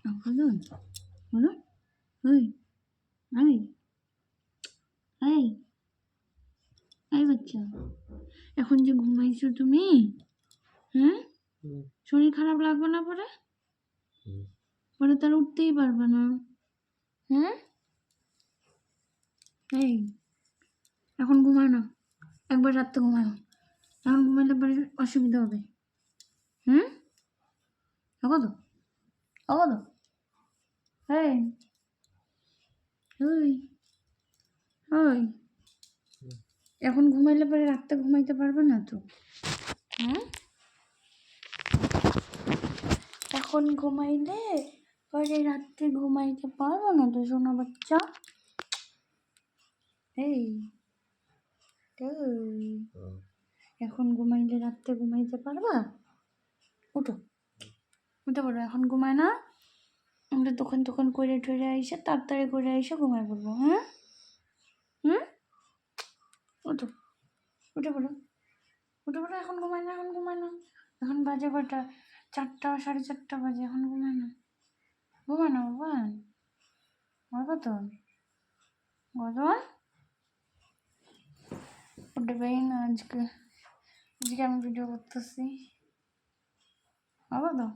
বলো বলো, ওই এই এই এই বাচ্চা, এখন যে ঘুমাইছো তুমি, হ্যাঁ শরীর খারাপ লাগবে না পরে? পরে তার উঠতেই পারবে না। হ্যাঁ এই এখন ঘুমায় না, একবার রাত্রে ঘুমায়, এখন ঘুমাইলে পরে অসুবিধা হবে। হুম অগো অগো এই ওই ওই এখন ঘুমাইলে পরে রাত্রে ঘুমাইতে পারবে না তো? হ্যাঁ এখন ঘুমাইলে পরে রাত্রে ঘুমাইতে পারবো না তো সোনা বাচ্চা। এই এখন ঘুমাইলে রাত্রে ঘুমাইতে পারবা? উঠো উঠে পড়ো, এখন ঘুমায় না, আমরা তখন করে টরে আইসে তাড়াতাড়ি করে আইসে ঘুমায় পড়বো। হ্যাঁ উঠো উঠে পড়ো উঠে পড়ো, এখন ঘুমায় না, এখন ঘুমায় না, এখন বাজে কটা, 4টা 4:30 বাজে, এখন ঘুমায় না, ঘুমায় না বাবা। গতন গতন উঠবেই না, আজকে আমি ভিডিও করতেছি, বাবা তো